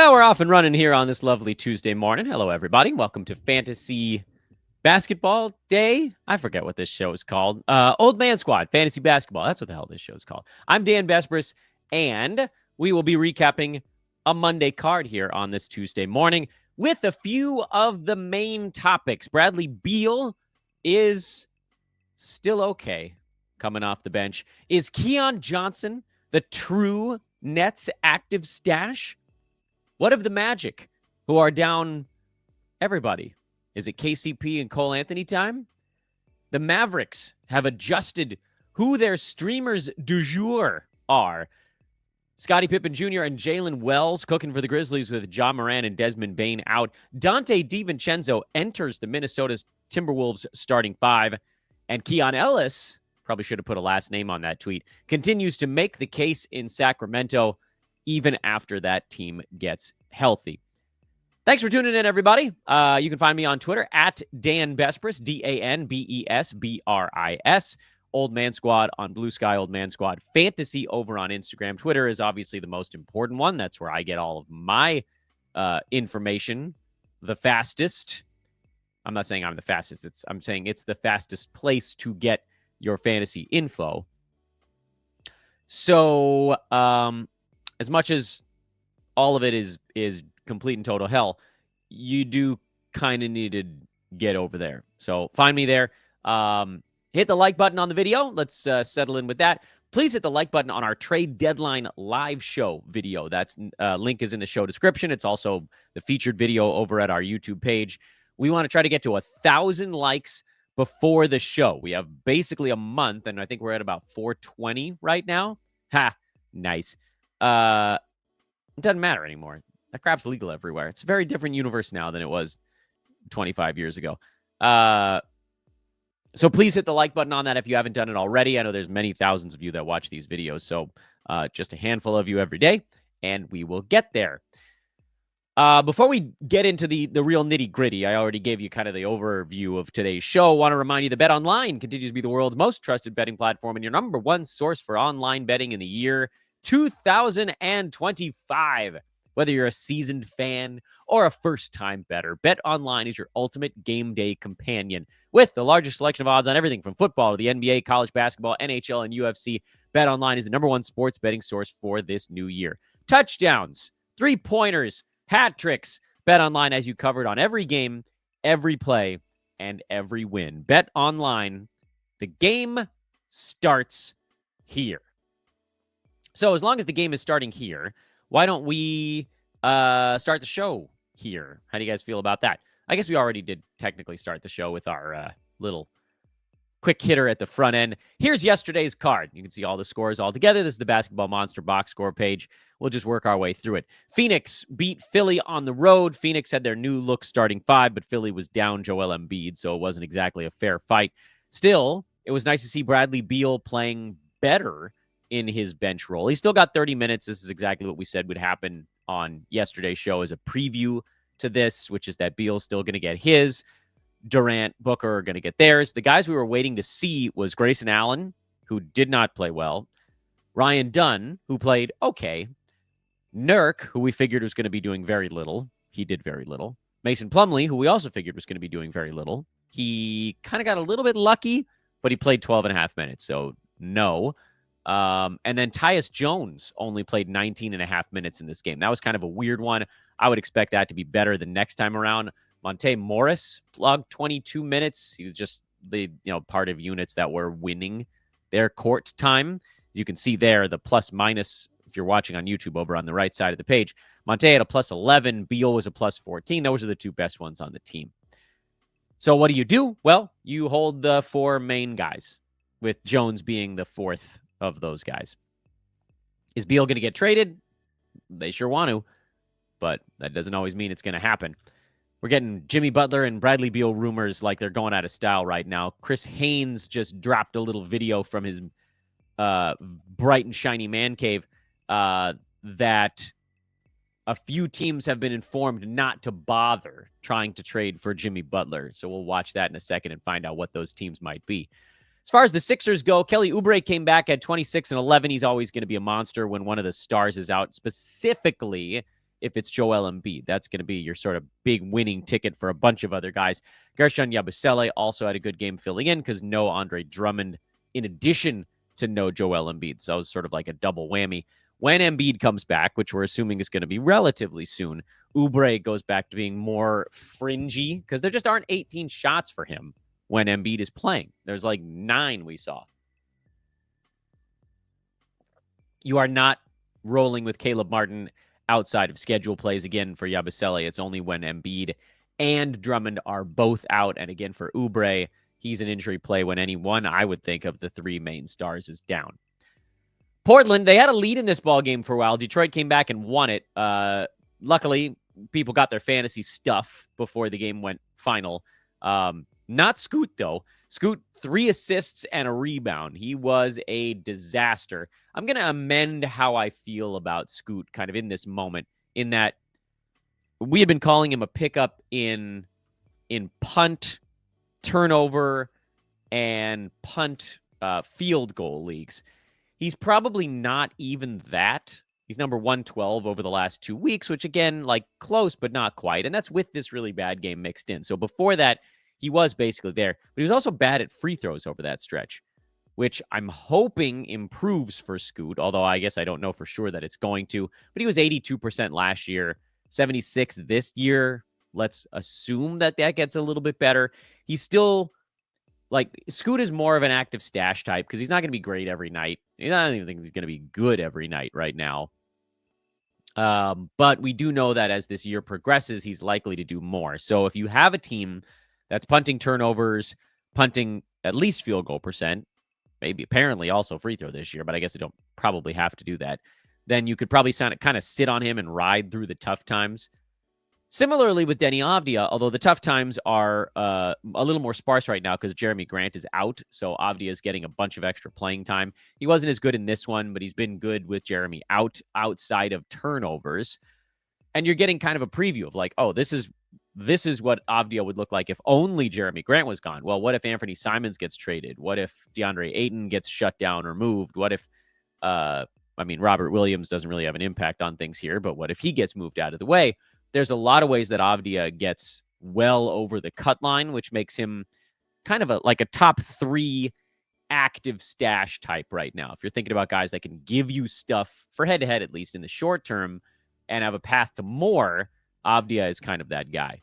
Well, we're off and running here on this lovely Tuesday morning. Hello, everybody. Welcome to Fantasy Basketball Day. I forget what this show is called. Old Man Squad, Fantasy Basketball. That's what the hell this show is called. I'm Dan Besbris, and we will be recapping a Monday card here on this Tuesday morning with a few of the main topics. Bradley Beal is still okay coming off the bench. Is Keon Johnson the true Nets active stash? What of the Magic, who are down everybody? Is it KCP and Cole Anthony time? The Mavericks have adjusted who their streamers du jour are. Scottie Pippen Jr. and Jalen Wells cooking for the Grizzlies with Ja Morant and Desmond Bane out. Dante DiVincenzo enters the Minnesota Timberwolves starting five. And Keon Ellis, probably should have put a last name on that tweet, continues to make the case in Sacramento even after that team gets healthy. Thanks for tuning in, everybody. You can find me on Twitter at Dan Besbris, DanBesbris. Old Man Squad on Blue Sky, Old Man Squad Fantasy over on Instagram. Twitter is obviously the most important one. That's where I get all of my information the fastest. I'm not saying I'm the fastest. I'm saying it's the fastest place to get your fantasy info. So, as much as all of it is complete and total hell, you do kind of need to get over there. So find me there. Hit the like button on the video. Let's settle in with that. Please hit the like button on our trade deadline live show video. That's link is in the show description. It's also the featured video over at our YouTube page. We want to try to get to 1,000 likes before the show. We have basically a month, and I think we're at about 420 right now. Ha, nice. It doesn't matter anymore. That crap's legal everywhere. It's a very different universe now than it was 25 years ago. So please hit the like button on that if you haven't done it already. I know there's many thousands of you that watch these videos, so just a handful of you every day, and we will get there. Before we get into the real nitty-gritty, I already gave you kind of the overview of today's show. I want to remind you that BetOnline continues to be the world's most trusted betting platform and your number one source for online betting in the year 2025. Whether you're a seasoned fan or a first-time bettor, BetOnline is your ultimate game day companion. With the largest selection of odds on everything from football to the NBA, college basketball, NHL, and UFC, BetOnline is the number one sports betting source for this new year. Touchdowns, three-pointers, hat tricks. BetOnline has you covered on every game, every play, and every win. BetOnline, the game starts here. So as long as the game is starting here, why don't we start the show here? How do you guys feel about that? I guess we already did technically start the show with our little quick hitter at the front end. Here's yesterday's card. You can see all the scores all together. This is the Basketball Monster box score page. We'll just work our way through it. Phoenix beat Philly on the road. Phoenix had their new look starting five, but Philly was down Joel Embiid, so it wasn't exactly a fair fight. Still, it was nice to see Bradley Beal playing better in his bench role. He still got 30 minutes. This is exactly what we said would happen on yesterday's show as a preview to this, which is that Beal's still going to get his. Durant, Booker are going to get theirs. The guys we were waiting to see was Grayson Allen, who did not play well. Ryan Dunn, who played okay. Nurk, who we figured was going to be doing very little. He did very little. Mason Plumlee, who we also figured was going to be doing very little. He kind of got a little bit lucky, but he played 12 and a half minutes, so no. And then Tyus Jones only played 19 and a half minutes in this game. That was kind of a weird one. I would expect that to be better the next time around. Monte Morris logged 22 minutes. He was just the part of units that were winning their court time. You can see there the plus minus if you're watching on YouTube over on the right side of the page. Monte had a plus 11. Beal was a plus 14. Those are the two best ones on the team. So what do? Well, you hold the four main guys, with Jones being the fourth of those guys. Is Beal going to get traded? They sure want to, but that doesn't always mean it's going to happen. We're getting Jimmy Butler and Bradley Beal rumors like they're going out of style right now. Chris Haynes just dropped a little video from his bright and shiny man cave that a few teams have been informed not to bother trying to trade for Jimmy Butler. So we'll watch that in a second and find out what those teams might be. As far as the Sixers go, Kelly Oubre came back at 26 and 11. He's always going to be a monster when one of the stars is out. Specifically, if it's Joel Embiid. That's going to be your sort of big winning ticket for a bunch of other guys. Gershon Yabusele also had a good game filling in because no Andre Drummond in addition to no Joel Embiid. So it was sort of like a double whammy. When Embiid comes back, which we're assuming is going to be relatively soon, Oubre goes back to being more fringy because there just aren't 18 shots for him when Embiid is playing. There's like 9 we saw. You are not rolling with Caleb Martin outside of schedule plays again for Yabusele. It's only when Embiid and Drummond are both out. And again, for Oubre, he's an injury play when any one, I would think, of the 3 main stars is down. Portland, they had a lead in this ball game for a while. Detroit came back and won it. Luckily, people got their fantasy stuff before the game went final. Not Scoot, though. Scoot, 3 assists and a rebound. He was a disaster. I'm going to amend how I feel about Scoot kind of in this moment, in that we had been calling him a pickup in punt, turnover, and punt field goal leagues. He's probably not even that. He's number 112 over the last 2 weeks, which again, like close, but not quite. And that's with this really bad game mixed in. So before that, he was basically there, but he was also bad at free throws over that stretch, which I'm hoping improves for Scoot, although I guess I don't know for sure that it's going to. But he was 82% last year, 76 this year. Let's assume that gets a little bit better. He's still, like, Scoot is more of an active stash type because he's not going to be great every night. I don't even think he's going to be good every night right now. But we do know that as this year progresses, he's likely to do more. So if you have a team that's punting turnovers, punting at least field goal percent, maybe apparently also free throw this year, but I guess I don't probably have to do that, then you could probably kind of sit on him and ride through the tough times. Similarly with Denny Avdia, although the tough times are a little more sparse right now because Jeremy Grant is out, so Avdia is getting a bunch of extra playing time. He wasn't as good in this one, but he's been good with Jeremy outside of turnovers. And you're getting kind of a preview of like, oh, this is what Avdia would look like if only Jeremy Grant was gone. Well, what if Anthony Simons gets traded? What if DeAndre Ayton gets shut down or moved? What if, Robert Williams doesn't really have an impact on things here, but what if he gets moved out of the way? There's a lot of ways that Avdia gets well over the cut line, which makes him kind of a top 3 active stash type right now. If you're thinking about guys that can give you stuff for head-to-head, at least in the short term, and have a path to more, Avdia is kind of that guy.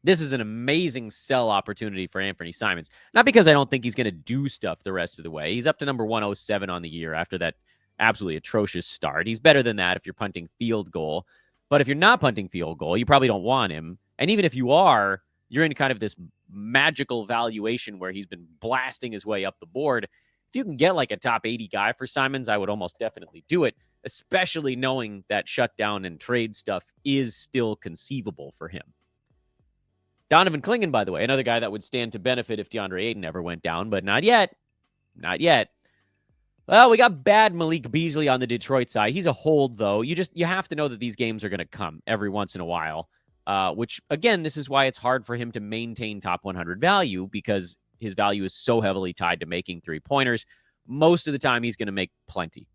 This is an amazing sell opportunity for Anthony Simons. Not because I don't think he's going to do stuff the rest of the way. He's up to number 107 on the year after that absolutely atrocious start. He's better than that if you're punting field goal. But if you're not punting field goal, you probably don't want him. And even if you are, you're in kind of this magical valuation where he's been blasting his way up the board. If you can get like a top 80 guy for Simons, I would almost definitely do it, especially knowing that shutdown and trade stuff is still conceivable for him. Donovan Clingan, by the way, another guy that would stand to benefit if DeAndre Ayton ever went down, but not yet. Not yet. Well, we got bad Malik Beasley on the Detroit side. He's a hold, though. You have to know that these games are going to come every once in a while, which, again, this is why it's hard for him to maintain top 100 value because his value is so heavily tied to making 3-pointers. Most of the time, he's going to make plenty.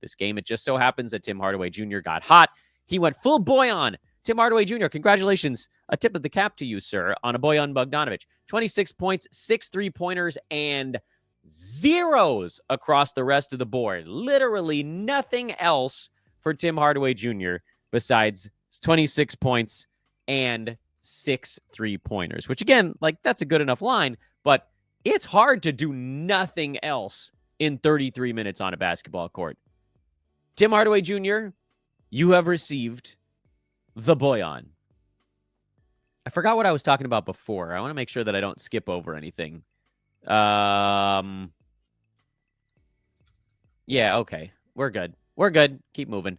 This game, it just so happens that Tim Hardaway Jr. got hot. He went full Boyan. Tim Hardaway Jr., congratulations. A tip of the cap to you, sir, on a Boyan Bogdanovic. 26 points, 6 3-pointers, and zeros across the rest of the board. Literally nothing else for Tim Hardaway Jr. besides 26 points and 6 3-pointers, which again, like that's a good enough line, but it's hard to do nothing else in 33 minutes on a basketball court. Tim Hardaway Jr., you have received the Boyan. I forgot what I was talking about before. I want to make sure that I don't skip over anything. Yeah, okay. We're good. Keep moving.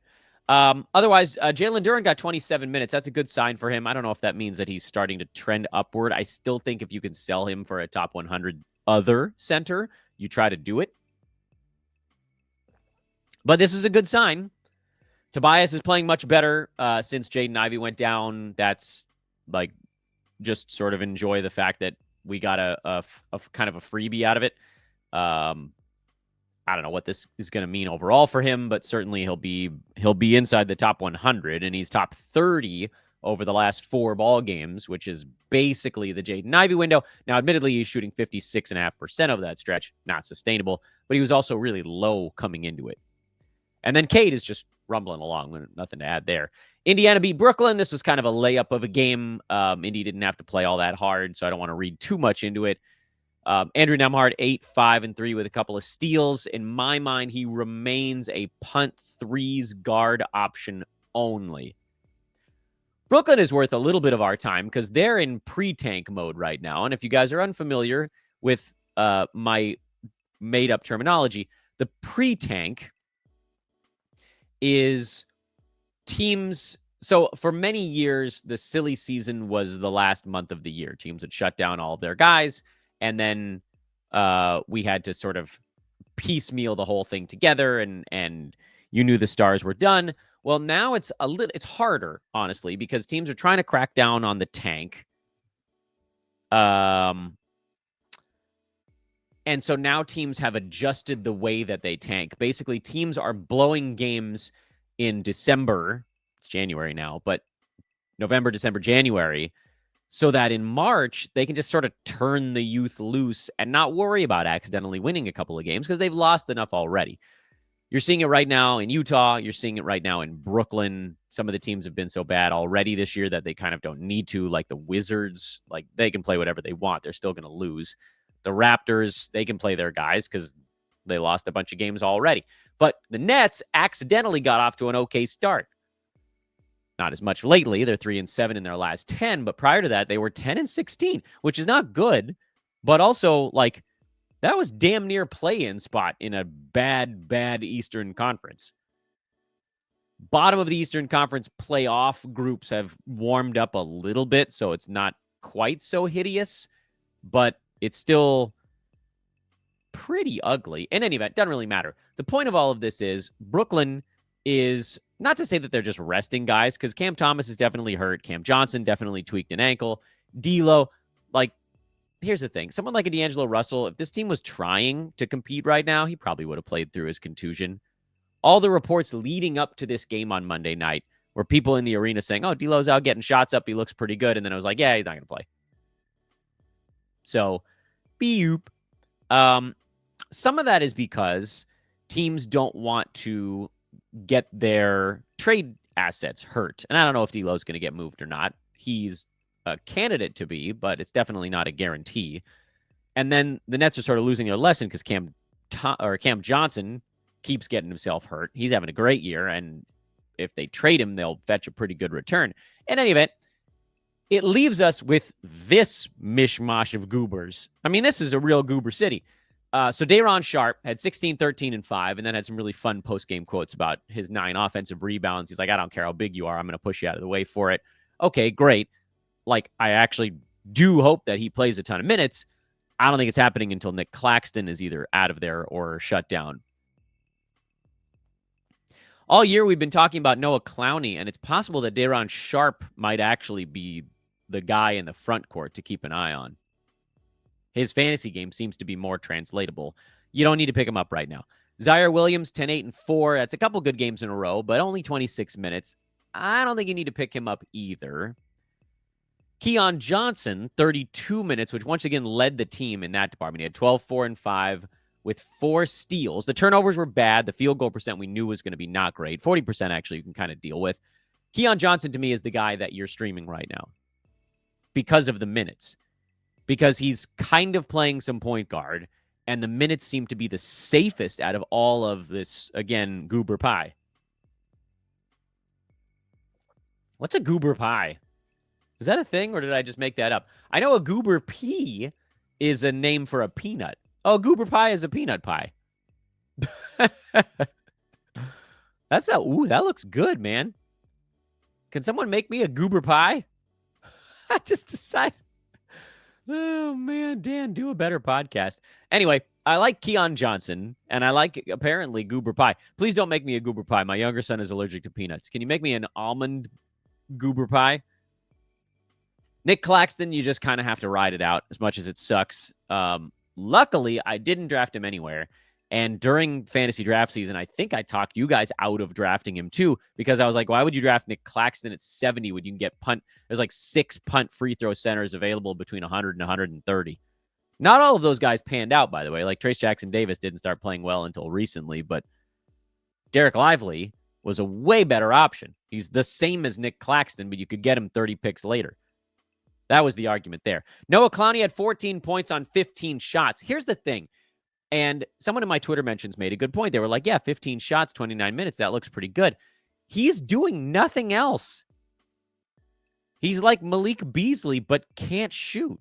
Otherwise, Jalen Duren got 27 minutes. That's a good sign for him. I don't know if that means that he's starting to trend upward. I still think if you can sell him for a top 100 other center, you try to do it. But this is a good sign. Tobias is playing much better since Jaden Ivey went down. That's like just sort of enjoy the fact that we got a kind of a freebie out of it. I don't know what this is going to mean overall for him, but certainly he'll be inside the top 100, and he's top 30 over the last 4 ball games, which is basically the Jaden Ivey window. Now, admittedly, he's shooting 56.5% of that stretch, not sustainable, but he was also really low coming into it. And then Cade is just rumbling along. Nothing to add there. Indiana beat Brooklyn. This was kind of a layup of a game. Indy didn't have to play all that hard, so I don't want to read too much into it. Andrew Nembhard, 8-5-3 with a couple of steals. In my mind, he remains a punt threes guard option only. Brooklyn is worth a little bit of our time because they're in pre-tank mode right now. And if you guys are unfamiliar with my made-up terminology, the pre-tank is teams. So for many years, the silly season was the last month of the year. Teams would shut down all of their guys, and then we had to sort of piecemeal the whole thing together, and you knew the stars were done. Well, now it's harder, honestly, because teams are trying to crack down on the tank. And so now teams have adjusted the way that they tank. Basically, teams are blowing games in December. It's January now, but November, December, January, so that in March, they can just sort of turn the youth loose and not worry about accidentally winning a couple of games because they've lost enough already. You're seeing it right now in Utah. You're seeing it right now in Brooklyn. Some of the teams have been so bad already this year that they kind of don't need to, like the Wizards. Like, they can play whatever they want. They're still going to lose. The Raptors, they can play their guys because they lost a bunch of games already. But the Nets accidentally got off to an okay start. Not as much lately. They're 3-7 in their last 10, but prior to that, they were 10-16, which is not good. But also, like, that was damn near play-in spot in a bad Eastern Conference. Bottom of the Eastern Conference playoff groups have warmed up a little bit, so it's not quite so hideous, but it's still pretty ugly. In any event, doesn't really matter. The point of all of this is Brooklyn is not to say that they're just resting guys, because Cam Thomas is definitely hurt. Keon Johnson definitely tweaked an ankle. D'Lo, like, here's the thing. Someone like a D'Angelo Russell, if this team was trying to compete right now, he probably would have played through his contusion. All the reports leading up to this game on Monday night were people in the arena saying, oh, D'Lo's out getting shots up. He looks pretty good. And then I was like, yeah, he's not going to play. So, beep. Some of that is because teams don't want to get their trade assets hurt. And I don't know if D'Lo's going to get moved or not. He's a candidate to be, but it's definitely not a guarantee. And then the Nets are sort of losing their lesson because Cam Johnson keeps getting himself hurt. He's having a great year, and if they trade him, they'll fetch a pretty good return. In any event, it leaves us with this mishmash of goobers. I mean, this is a real goober city. So Day'Ron Sharpe had 16, 13, and 5, and then had some really fun post-game quotes about his 9 offensive rebounds. He's like, I don't care how big you are. I'm going to push you out of the way for it. Okay, great. Like, I actually do hope that he plays a ton of minutes. I don't think it's happening until Nick Claxton is either out of there or shut down. All year, we've been talking about Noah Clowney, and it's possible that Day'Ron Sharpe might actually be the guy in the front court to keep an eye on. His fantasy game seems to be more translatable. You don't need to pick him up right now. Zaire Williams, 10, 8, and 4. That's a couple good games in a row, but only 26 minutes. I don't think you need to pick him up either. Keon Johnson, 32 minutes, which once again led the team in that department. He had 12, 4, and 5 with 4 steals. The turnovers were bad. The field goal percent we knew was going to be not great. 40% actually you can kind of deal with. Keon Johnson to me is the guy that you're streaming right now because of the minutes. Because he's kind of playing some point guard, and the minutes seem to be the safest out of all of this, again, goober pie. What's a goober pie? Is that a thing, or did I just make that up? I know a goober pea is a name for a peanut. Oh, goober pie is a peanut pie. That's that. Ooh, that looks good, man. Can someone make me a goober pie? I just decided. Oh, man, Dan, do a better podcast. Anyway, I like Keon Johnson, and I like, apparently, goober pie. Please don't make me a goober pie. My younger son is allergic to peanuts. Can you make me an almond goober pie? Nick Claxton, you just kind of have to ride it out as much as it sucks. Luckily, I didn't draft him anywhere, And during fantasy draft season, I think I talked you guys out of drafting him too, because I was like, why would you draft Nick Claxton at 70 when you can get punt? There's like 6 punt free throw centers available between 100 and 130. Not all of those guys panned out, by the way. Like Trace Jackson Davis didn't start playing well until recently, but Derek Lively was a way better option. He's the same as Nick Claxton, but you could get him 30 picks later. That was the argument there. Noah Clowney had 14 points on 15 shots. Here's the thing. And someone in my Twitter mentions made a good point. They were like, yeah, 15 shots, 29 minutes. That looks pretty good. He's doing nothing else. He's like Malik Beasley, but can't shoot.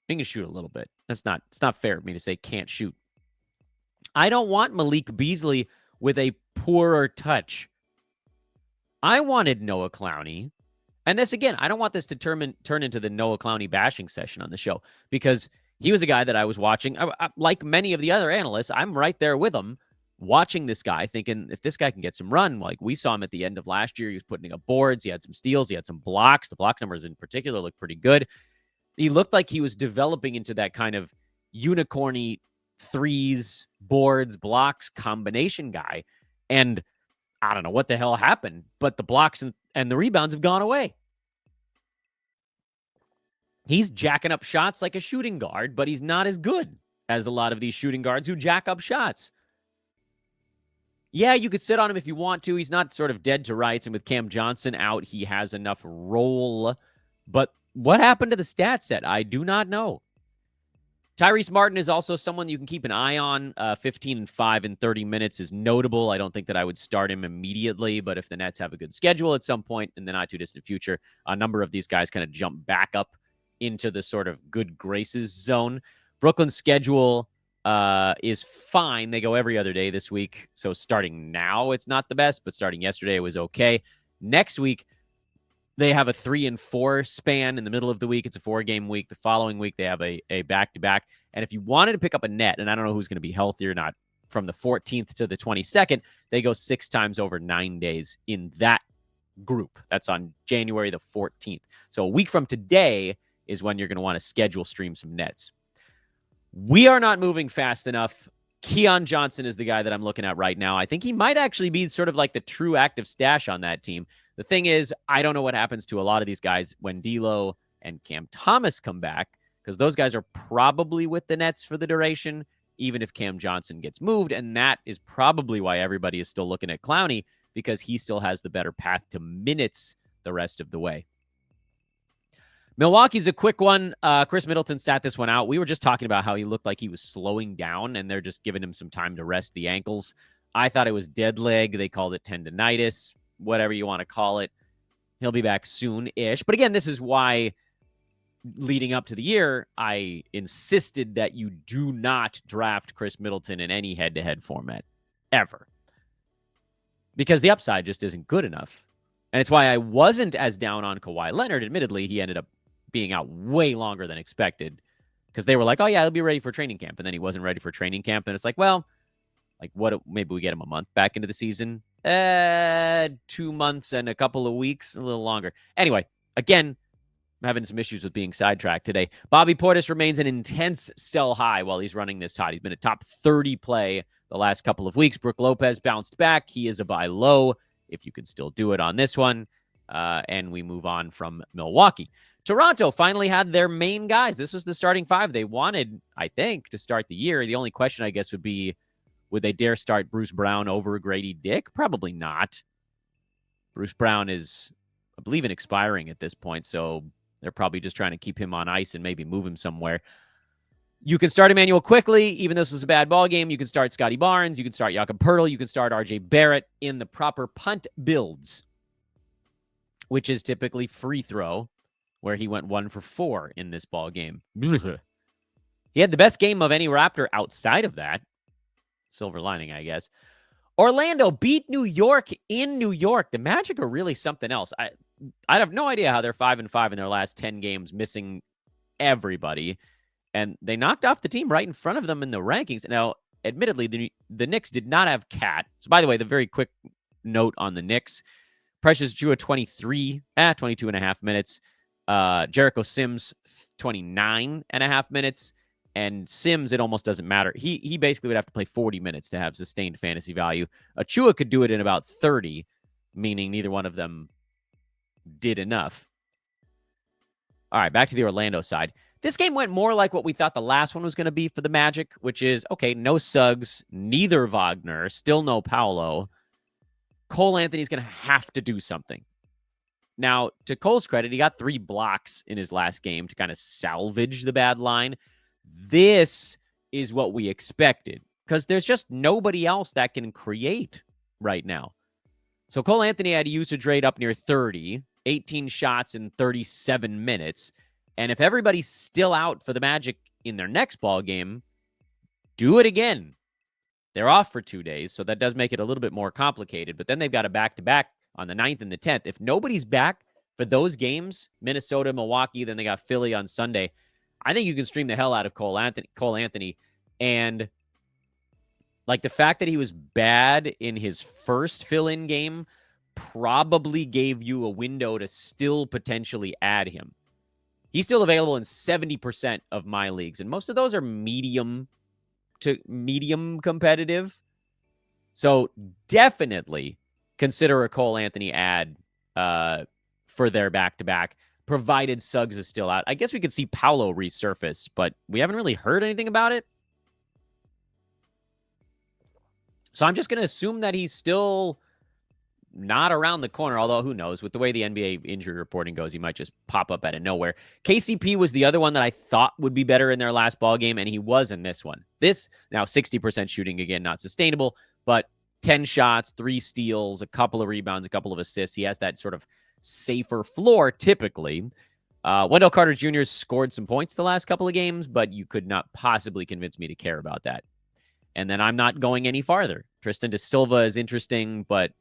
He can shoot a little bit. It's not fair of me to say can't shoot. I don't want Malik Beasley with a poorer touch. I wanted Noah Clowney. And this, again, I don't want this to turn into the Noah Clowney bashing session on the show, because he was a guy that I was watching. Like many of the other analysts, I'm right there with him, watching this guy, thinking if this guy can get some run, like we saw him at the end of last year, he was putting up boards, he had some steals, he had some blocks. The block numbers in particular looked pretty good. He looked like he was developing into that kind of unicorny threes, boards, blocks combination guy. And I don't know what the hell happened, but the blocks and the rebounds have gone away. He's jacking up shots like a shooting guard, but he's not as good as a lot of these shooting guards who jack up shots. Yeah, you could sit on him if you want to. He's not sort of dead to rights, and with Cam Johnson out, he has enough role. But what happened to the stat set? I do not know. Tyrese Martin is also someone you can keep an eye on. 15-5 in 30 minutes is notable. I don't think that I would start him immediately, but if the Nets have a good schedule at some point in the not too distant future, a number of these guys kind of jump back up into the sort of good graces zone. Brooklyn's schedule is fine. They go every other day this week. So starting now, it's not the best, but starting yesterday, it was okay. Next week, they have a 3-4 span in the middle of the week. It's a 4-game week. The following week, they have a back-to-back. And if you wanted to pick up a net, and I don't know who's going to be healthy or not, from the 14th to the 22nd, they go 6 times over 9 days in that group. That's on January the 14th. So a week from today is when you're going to want to schedule stream some nets. We are not moving fast enough. Keon Johnson is the guy that I'm looking at right now. I think he might actually be sort of like the true active stash on that team. The thing is, I don't know what happens to a lot of these guys when D'Lo and Cam Thomas come back, because those guys are probably with the Nets for the duration, even if Cam Johnson gets moved. And that is probably why everybody is still looking at Clowney, because he still has the better path to minutes the rest of the way. Milwaukee's a quick one. Chris Middleton sat this one out. We were just talking about how he looked like he was slowing down, and they're just giving him some time to rest the ankles. I thought it was dead leg. They called it tendonitis, whatever you want to call it. He'll be back soon-ish. But again, this is why leading up to the year, I insisted that you do not draft Chris Middleton in any head-to-head format, ever. Because the upside just isn't good enough. And it's why I wasn't as down on Kawhi Leonard. Admittedly, he ended up being out way longer than expected, because they were like, oh yeah, he'll be ready for training camp. And then he wasn't ready for training camp. And it's like, well, like what, maybe we get him a month back into the season. 2 months and a couple of weeks, a little longer. Anyway, again, I'm having some issues with being sidetracked today. Bobby Portis remains an intense sell high while he's running this hot. He's been a top 30 play the last couple of weeks. Brook Lopez bounced back. He is a buy low, if you could still do it on this one. And we move on from Milwaukee. Toronto finally had their main guys. This was the starting 5 they wanted, I think, to start the year. The only question, I guess, would be, would they dare start Bruce Brown over Grady Dick? Probably not. Bruce Brown is, I believe, expiring at this point, so they're probably just trying to keep him on ice and maybe move him somewhere. You can start Emmanuel quickly, even though this was a bad ball game. You can start Scotty Barnes. You can start Jakob Poeltl. You can start RJ Barrett in the proper punt builds, which is typically free throw, where he went 1 for 4 in this ball game. He had the best game of any Raptor outside of that. Silver lining, I guess. Orlando beat New York in New York. The Magic are really something else. I have no idea how they're 5-5 in their last 10 games, missing everybody. And they knocked off the team right in front of them in the rankings. Now, admittedly, the Knicks did not have Cat. So, by the way, the very quick note on the Knicks. Precious Drew at 22 and a half minutes. Jericho Sims, 29 and a half minutes. And Sims, it almost doesn't matter. He basically would have to play 40 minutes to have sustained fantasy value. Achua could do it in about 30, meaning neither one of them did enough. All right, back to the Orlando side. This game went more like what we thought the last one was going to be for the Magic, which is, okay, no Suggs, neither Wagner, still no Paolo. Cole Anthony's going to have to do something. Now, to Cole's credit, he got 3 blocks in his last game to kind of salvage the bad line. This is what we expected because there's just nobody else that can create right now. So Cole Anthony had a usage rate up near 30, 18 shots in 37 minutes. And if everybody's still out for the Magic in their next ball game, do it again. They're off for 2 days, so that does make it a little bit more complicated. But then they've got a back-to-back on the 9th and the 10th. If nobody's back for those games, Minnesota, Milwaukee, then they got Philly on Sunday, I think you can stream the hell out of Cole Anthony. And like the fact that he was bad in his first fill-in game probably gave you a window to still potentially add him. He's still available in 70% of my leagues, and most of those are medium to medium competitive. So definitely consider a Cole Anthony ad for their back-to-back, provided Suggs is still out. I guess we could see Paolo resurface, but we haven't really heard anything about it. So I'm just going to assume that he's still not around the corner, although who knows? With the way the NBA injury reporting goes, he might just pop up out of nowhere. KCP was the other one that I thought would be better in their last ball game, and he was in this one. This, now 60% shooting, again, not sustainable, but 10 shots, 3 steals, a couple of rebounds, a couple of assists. He has that sort of safer floor, typically. Wendell Carter Jr. scored some points the last couple of games, but you could not possibly convince me to care about that. And then I'm not going any farther. Tristan da Silva is interesting, but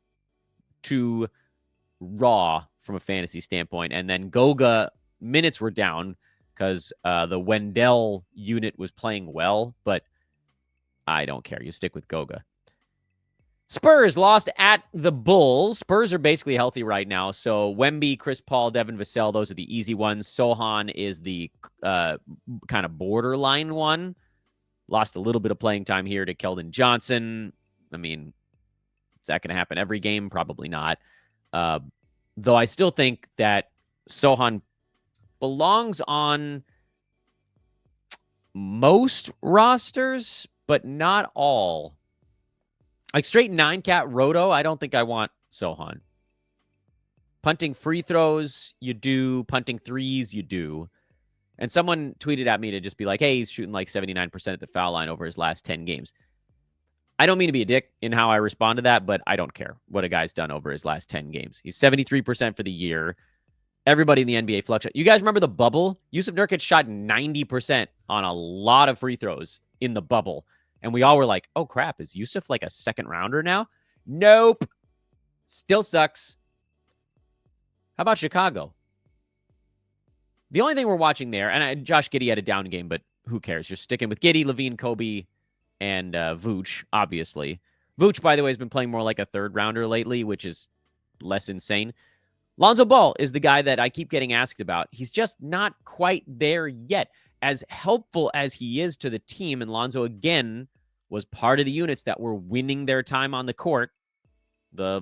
too raw from a fantasy standpoint. And then Goga, minutes were down because the Wendell unit was playing well, but I don't care. You stick with Goga. Spurs lost at the Bulls. Spurs are basically healthy right now. So Wemby, Chris Paul, Devin Vassell, those are the easy ones. Sohan is the kind of borderline one. Lost a little bit of playing time here to Keldon Johnson. I mean, is that going to happen every game? Probably not. Though I still think that Sohan belongs on most rosters, but not all. Like straight 9-cat roto, I don't think I want Sohan. Punting free throws, you do. Punting threes, you do. And someone tweeted at me to just be like, hey, he's shooting like 79% at the foul line over his last 10 games. I don't mean to be a dick in how I respond to that, but I don't care what a guy's done over his last 10 games. He's 73% for the year. Everybody in the NBA fluctuates. You guys remember the bubble? Yusuf Nurkic shot 90% on a lot of free throws in the bubble. And we all were like, oh, crap, is Yusuf like a second rounder now? Nope. Still sucks. How about Chicago? The only thing we're watching there, and Josh Giddey had a down game, but who cares? You're sticking with Giddey, Levine, Kobe, and Vooch, obviously. Vooch, by the way, has been playing more like a third rounder lately, which is less insane. Lonzo Ball is the guy that I keep getting asked about. He's just not quite there yet. As helpful as he is to the team, and Lonzo, again, was part of the units that were winning their time on the court. The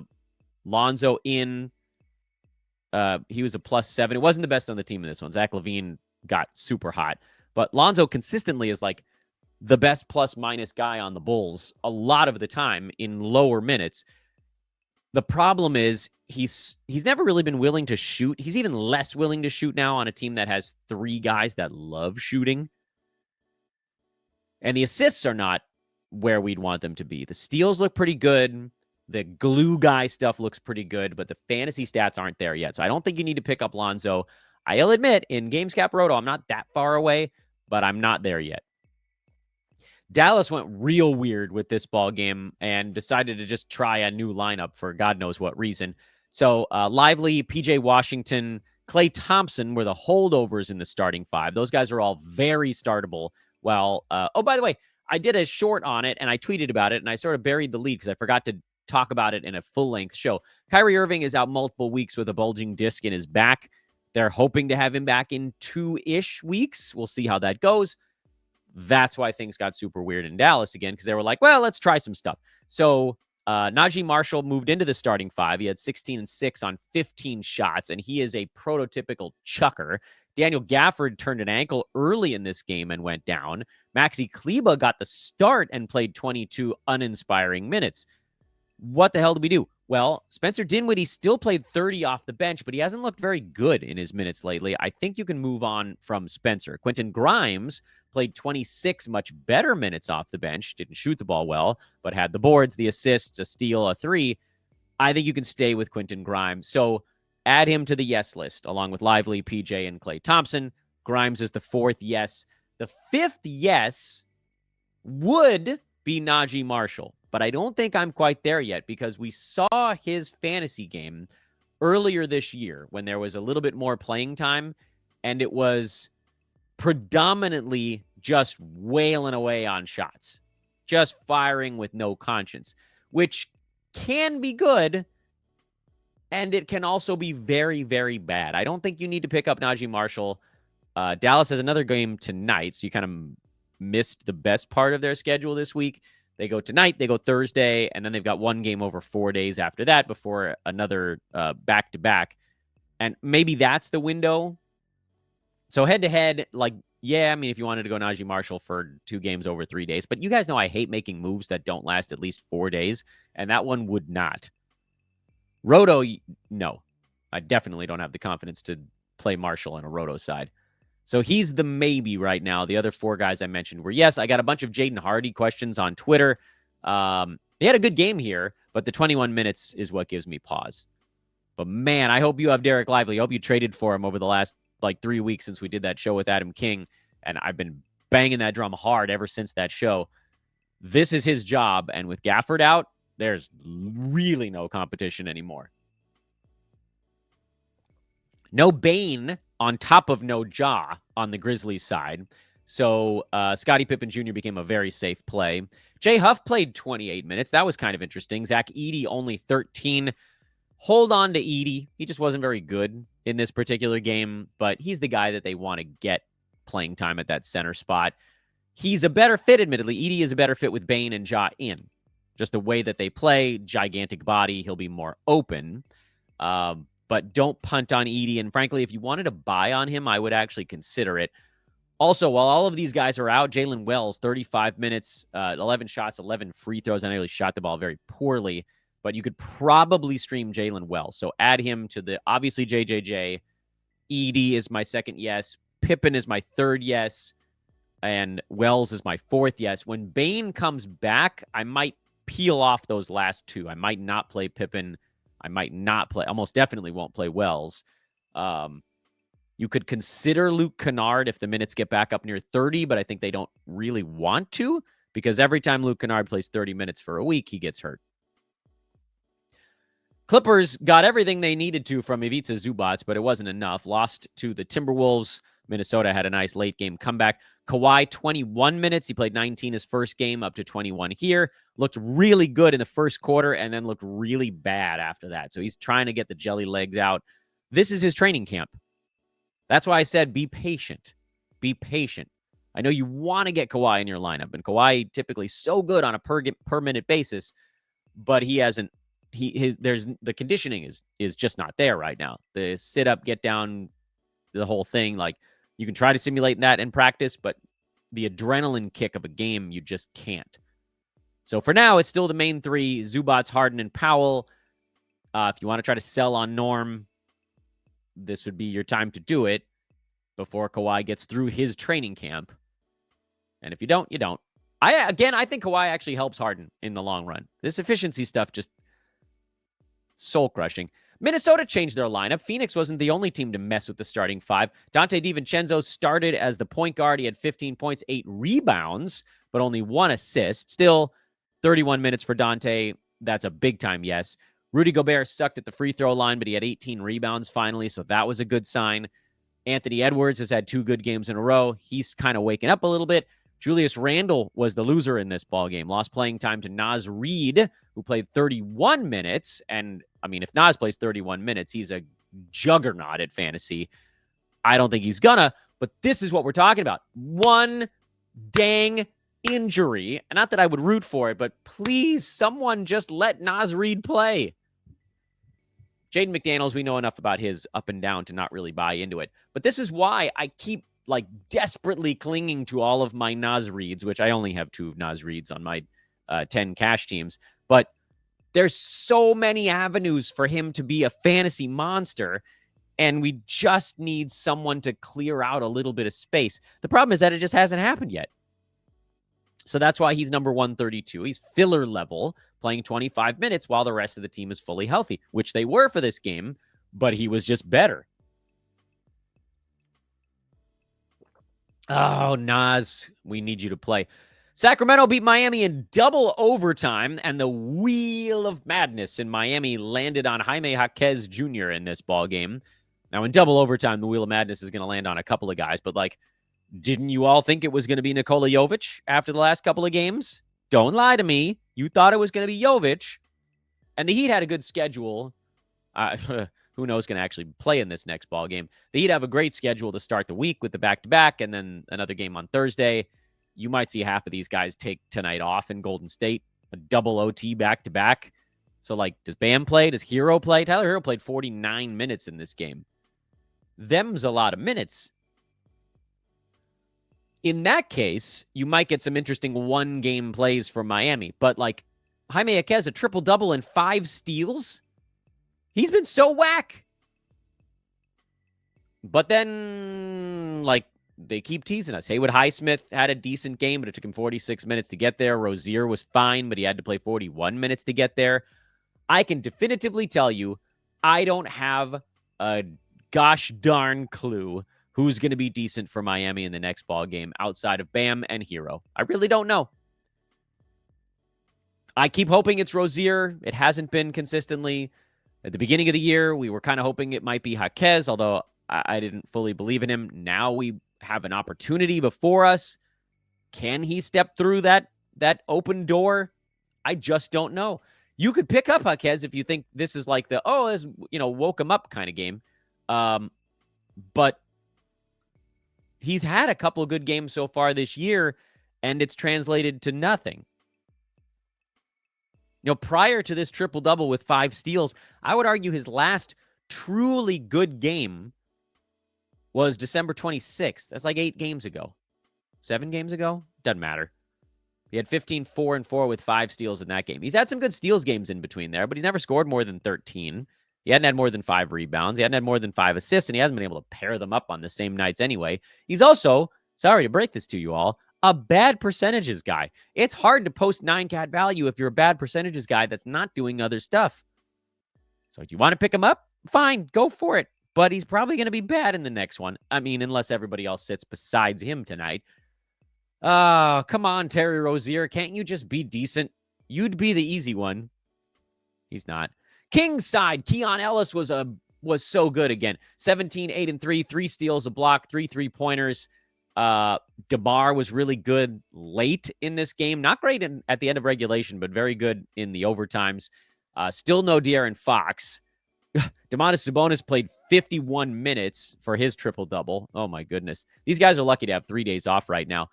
Lonzo in, he was a +7. It wasn't the best on the team in this one. Zach LaVine got super hot. But Lonzo consistently is like the best plus-minus guy on the Bulls a lot of the time in lower minutes. The problem is he's never really been willing to shoot. He's even less willing to shoot now on a team that has 3 guys that love shooting. And the assists are not where we'd want them to be. The steals look pretty good. The glue guy stuff looks pretty good, but the fantasy stats aren't there yet. So I don't think you need to pick up Lonzo. I'll admit, in GamesCap Roto, I'm not that far away, but I'm not there yet. Dallas went real weird with this ball game and decided to just try a new lineup for God knows what reason. So Lively, PJ Washington, Klay Thompson were the holdovers in the starting 5. Those guys are all very startable. Well, oh, by the way, I did a short on it and I tweeted about it and I sort of buried the lead because I forgot to talk about it in a full-length show. Kyrie Irving is out multiple weeks with a bulging disc in his back. They're hoping to have him back in 2-ish weeks. We'll see how that goes. That's why things got super weird in Dallas again, because they were like, well, let's try some stuff. So Najee Marshall moved into the starting five. He had 16 and 6 on 15 shots, and he is a prototypical chucker. Daniel Gafford turned an ankle early in this game and went down. Maxi Kleba got the start and played 22 uninspiring minutes. What the hell did we do? Well, Spencer Dinwiddie still played 30 off the bench, but he hasn't looked very good in his minutes lately. I think you can move on from Spencer. Quentin Grimes played 26 much better minutes off the bench, didn't shoot the ball well, but had the boards, the assists, a steal, a three. I think you can stay with Quentin Grimes. So add him to the yes list, along with Lively, PJ, and Klay Thompson. Grimes is the fourth yes. The fifth yes would be Najee Marshall, but I don't think I'm quite there yet, because we saw his fantasy game earlier this year when there was a little bit more playing time, and it was predominantly just wailing away on shots, just firing with no conscience, which can be good, and it can also be very, very bad. I don't think you need to pick up Najee Marshall. Dallas has another game tonight, so you kind of missed the best part of their schedule this week. They go tonight, they go Thursday, and then they've got one game over 4 days after that before another back-to-back. And maybe that's the window. So head-to-head, like, yeah, I mean, if you wanted to go Najee Marshall for 2 games over 3 days. But you guys know I hate making moves that don't last at least 4 days, and that one would not. Roto, no. I definitely don't have the confidence to play Marshall in a Roto side. So he's the maybe right now. The other 4 guys I mentioned were, yes, I got a bunch of Jaden Hardy questions on Twitter. He had a good game here, but the 21 minutes is what gives me pause. But, man, I hope you have Derek Lively. I hope you traded for him over the last, 3 weeks since we did that show with Adam King, and I've been banging that drum hard ever since that show. This is his job, and with Gafford out, there's really no competition anymore. No Bane on top of no Ja on the Grizzlies side. So Scottie Pippen Jr. became a very safe play. Jay Huff played 28 minutes. That was kind of interesting. Zach Edey only 13. Hold on to Edey. He just wasn't very good in this particular game, but he's the guy that they want to get playing time at that center spot. He's a better fit, admittedly. Edey is a better fit with Bane and Ja in. Just the way that they play, gigantic body, he'll be more open. But don't punt on Edey. And frankly, if you wanted to buy on him, I would actually consider it. Also, while all of these guys are out, Jalen Wells, 35 minutes, 11 shots, 11 free throws. I know he shot the ball very poorly, but you could probably stream Jalen Wells. So add him to the, obviously, JJJ. Edey is my second yes. Pippen is my third yes. And Wells is my fourth yes. When Bane comes back, I might peel off those last 2. I might not play Pippen. I might not play, almost definitely won't play Wells. You could consider Luke Kennard if the minutes get back up near 30, but I think they don't really want to, because every time Luke Kennard plays 30 minutes for a week, he gets hurt. Clippers got everything they needed to from Ivica Zubac, but it wasn't enough. Lost to the Timberwolves. Minnesota had a nice late game comeback. Kawhi, 21 minutes. He played 19 his first game, up to 21 here. Looked really good in the first quarter and then looked really bad after that. So he's trying to get the jelly legs out. This is his training camp. That's why I said be patient. Be patient. I know you want to get Kawhi in your lineup, and Kawhi typically so good on a per minute basis, but he hasn't. There's the conditioning is just not there right now. The sit up, get down, the whole thing, like, you can try to simulate that in practice, but the adrenaline kick of a game, you just can't. So for now, it's still the main 3, Zubac, Harden, and Powell. If you want to try to sell on Norm, this would be your time to do it before Kawhi gets through his training camp. And if you don't, you don't. I think Kawhi actually helps Harden in the long run. This efficiency stuff just soul-crushing. Minnesota changed their lineup. Phoenix wasn't the only team to mess with the starting 5. Dante DiVincenzo started as the point guard. He had 15 points, 8 rebounds, but only 1 assist. Still, 31 minutes for Dante. That's a big-time yes. Rudy Gobert sucked at the free throw line, but he had 18 rebounds finally, so that was a good sign. Anthony Edwards has had 2 good games in a row. He's kind of waking up a little bit. Julius Randle was the loser in this ballgame. Lost playing time to Naz Reid, who played 31 minutes. And, I mean, if Naz plays 31 minutes, he's a juggernaut at fantasy. I don't think he's gonna, but this is what we're talking about. 1 dang injury. And not that I would root for it, but please, someone just let Naz Reid play. Jaden McDaniels, we know enough about his up and down to not really buy into it. But this is why I keep desperately clinging to all of my Naz Reids, which I only have 2 Naz Reids on my 10 cash teams. But there's so many avenues for him to be a fantasy monster, and we just need someone to clear out a little bit of space. The problem is that it just hasn't happened yet. So that's why he's number 132. He's filler level, playing 25 minutes while the rest of the team is fully healthy, which they were for this game, but he was just better. Oh, Naz, we need you to play. Sacramento beat Miami in double overtime, and the wheel of madness in Miami landed on Jaime Jaquez Jr. in this ball game. Now, in double overtime, the wheel of madness is going to land on a couple of guys, but didn't you all think it was going to be Nikola Jovic after the last couple of games? Don't lie to me. You thought it was going to be Jovic. And the Heat had a good schedule. Who knows going to actually play in this next ball game? The Heat have a great schedule to start the week with the back-to-back and then another game on Thursday. You might see half of these guys take tonight off in Golden State, a double OT back-to-back. So, does Bam play? Does Hero play? Tyler Hero played 49 minutes in this game. Them's a lot of minutes. In that case, you might get some interesting one-game plays from Miami. But, Jaime Jaquez, a triple-double and 5 steals? He's been so whack. But then, they keep teasing us. Haywood Highsmith had a decent game, but it took him 46 minutes to get there. Rozier was fine, but he had to play 41 minutes to get there. I can definitively tell you, I don't have a gosh darn clue who's going to be decent for Miami in the next ball game outside of Bam and Hero. I really don't know. I keep hoping it's Rozier. It hasn't been consistently. At the beginning of the year, we were kind of hoping it might be Jaquez, although I didn't fully believe in him. Now we have an opportunity before us. Can he step through that open door? I just don't know. You could pick up Jaquez if you think this is this woke him up kind of game. But he's had a couple of good games so far this year, and it's translated to nothing. Prior to this triple-double with 5 steals, I would argue his last truly good game was December 26th. That's 8 games ago. 7 games ago? Doesn't matter. He had 15, 4, and 4 with 5 steals in that game. He's had some good steals games in between there, but he's never scored more than 13. He hadn't had more than 5 rebounds. He hadn't had more than 5 assists, and he hasn't been able to pair them up on the same nights anyway. He's also, sorry to break this to you all, a bad percentages guy. It's hard to post 9-cat value if you're a bad percentages guy that's not doing other stuff. So if you want to pick him up, fine, go for it. But he's probably going to be bad in the next one. I mean, unless everybody else sits besides him tonight. Oh, come on, Terry Rozier. Can't you just be decent? You'd be the easy one. He's not. Kings side, Keon Ellis was so good again. 17, 8, and 3, 3 steals, a block, 3 3-pointers. DeMar was really good late in this game. Not great at the end of regulation, but very good in the overtimes. Still no De'Aaron Fox. Domantas Sabonis played 51 minutes for his triple-double. Oh, my goodness. These guys are lucky to have 3 days off right now.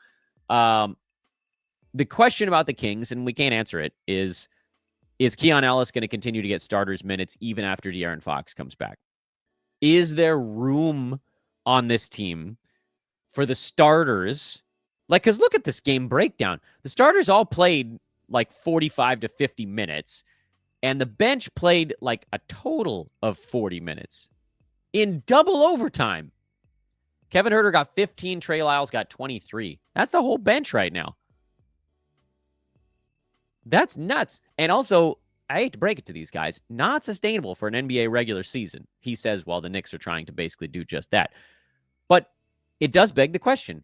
The question about the Kings, and we can't answer it, is Keon Ellis going to continue to get starters minutes even after De'Aaron Fox comes back? Is there room on this team for the starters? Because look at this game breakdown. The starters all played 45 to 50 minutes. And the bench played a total of 40 minutes in double overtime. Kevin Huerter got 15. Trey Lyles got 23. That's the whole bench right now. That's nuts. And also, I hate to break it to these guys, not sustainable for an NBA regular season. He says, well, the Knicks are trying to basically do just that. But it does beg the question.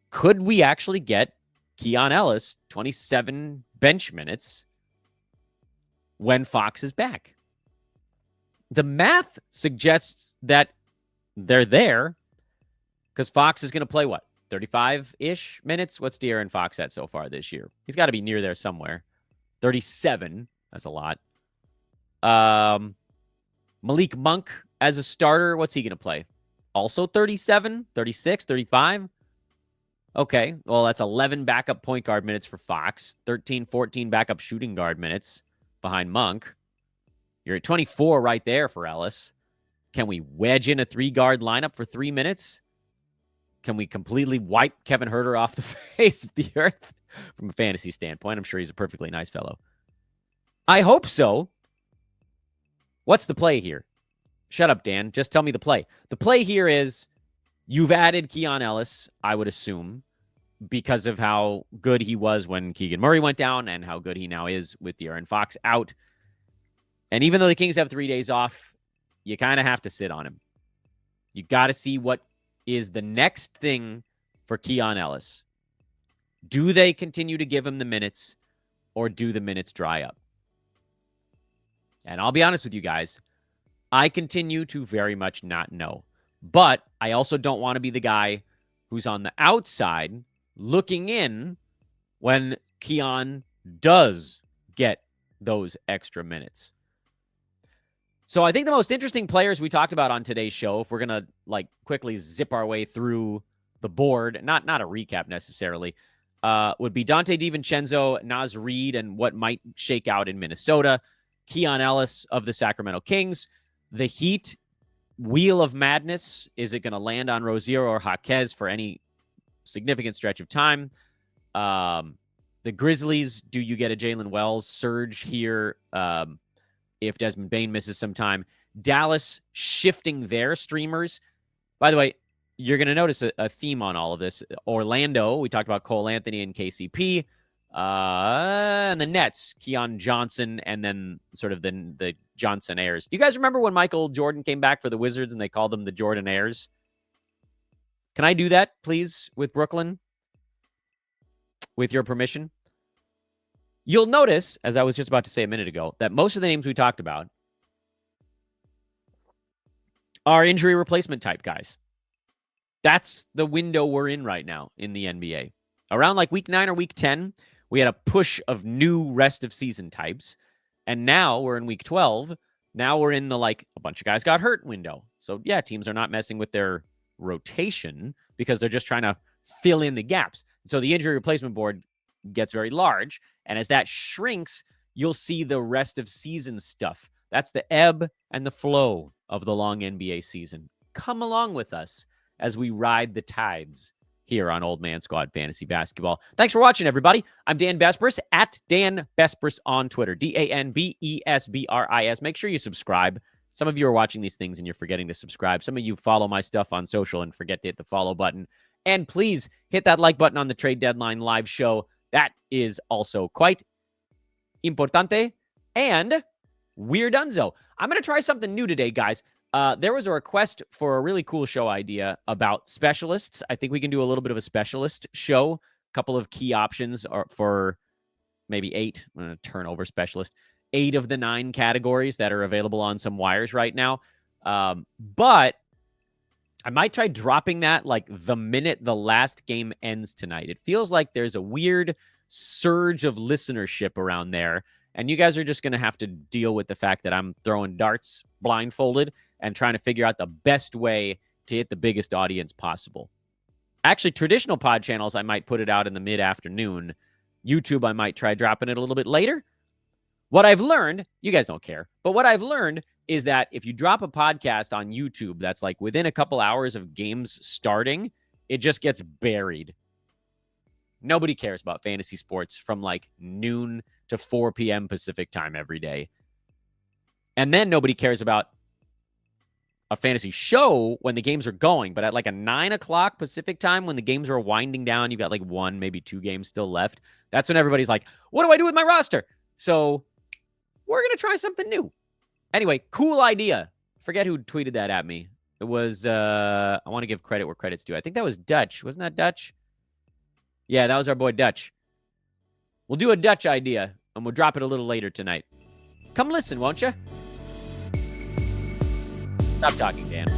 Could we actually get Keon Ellis 27 bench minutes when Fox is back? The math suggests that they're there because Fox is going to play, 35-ish minutes? What's De'Aaron Fox at so far this year? He's got to be near there somewhere. 37. That's a lot. Malik Monk as a starter, what's he going to play? Also 37, 36, 35? Okay, well, that's 11 backup point guard minutes for Fox, 13, 14 backup shooting guard minutes behind Monk. You're at 24 right there for Ellis. Can we wedge in a 3-guard lineup for 3 minutes? Can we completely wipe Kevin Huerter off the face of the earth from a fantasy standpoint? I'm sure he's a perfectly nice fellow. I hope so. What's the play here? Shut up, Dan. Just tell me the play. The play here is you've added Keon Ellis, I would assume, because of how good he was when Keegan Murray went down and how good he now is with De'Aaron Fox out. And even though the Kings have 3 days off, you kind of have to sit on him. You got to see what is the next thing for Keon Ellis. Do they continue to give him the minutes, or do the minutes dry up? And I'll be honest with you guys, I continue to very much not know. But I also don't want to be the guy who's on the outside looking in when Keon does get those extra minutes. So I think the most interesting players we talked about on today's show, if we're going to quickly zip our way through the board, not a recap necessarily, would be Dante DiVincenzo, Naz Reid, and what might shake out in Minnesota, Keon Ellis of the Sacramento Kings, the Heat, Wheel of Madness. Is it going to land on Rozier or Jaquez for any significant stretch of time? The Grizzlies, do you get a Jalen Wells surge here if Desmond Bane misses some time? Dallas shifting their streamers. By the way, you're going to notice a theme on all of this. Orlando, we talked about Cole Anthony and KCP. And the Nets, Keon Johnson, and then sort of the Johnson heirs. Do you guys remember when Michael Jordan came back for the Wizards and they called them the Jordan heirs? Can I do that, please, with Brooklyn? With your permission? You'll notice, as I was just about to say a minute ago, that most of the names we talked about are injury replacement type guys. That's the window we're in right now in the NBA. Around week 9 or week 10, we had a push of new rest of season types. And now we're in week 12. Now we're in the a bunch of guys got hurt window. So yeah, teams are not messing with their rotation because they're just trying to fill in the gaps. So the injury replacement board gets very large. And as that shrinks, you'll see the rest of season stuff. That's the ebb and the flow of the long NBA season. Come along with us as we ride the tides here on Old Man Squad Fantasy Basketball. Thanks for watching, everybody. I'm Dan Besbris at Dan Besbris on Twitter. DanBesbris. Make sure you subscribe. Some of you are watching these things and you're forgetting to subscribe. Some of you follow my stuff on social and forget to hit the follow button. And please hit that like button on the Trade Deadline live show. That is also quite importante. And we're donezo. I'm going to try something new today, guys. There was a request for a really cool show idea about specialists. I think we can do a little bit of a specialist show. A couple of key options are for maybe 8. I'm going to turn over specialist. 8 of the 9 categories that are available on some wires right now. But I might try dropping that the minute the last game ends tonight. It feels like there's a weird surge of listenership around there. And you guys are just going to have to deal with the fact that I'm throwing darts blindfolded and trying to figure out the best way to hit the biggest audience possible. Actually, traditional pod channels, I might put it out in the mid-afternoon. YouTube, I might try dropping it a little bit later. What I've learned, you guys don't care, but what I've learned is that if you drop a podcast on YouTube that's within a couple hours of games starting, it just gets buried. Nobody cares about fantasy sports from noon to 4 p.m. Pacific time every day. And then nobody cares about a fantasy show when the games are going, but at a 9 o'clock Pacific time when the games are winding down, you've got 1, maybe 2 games still left. That's when everybody's like, what do I do with my roster? So we're going to try something new. Anyway, cool idea. Forget who tweeted that at me. It was, I want to give credit where credit's due. I think that was Dutch. Wasn't that Dutch? Yeah, that was our boy Dutch. We'll do a Dutch idea, and we'll drop it a little later tonight. Come listen, won't you? Stop talking, Dan.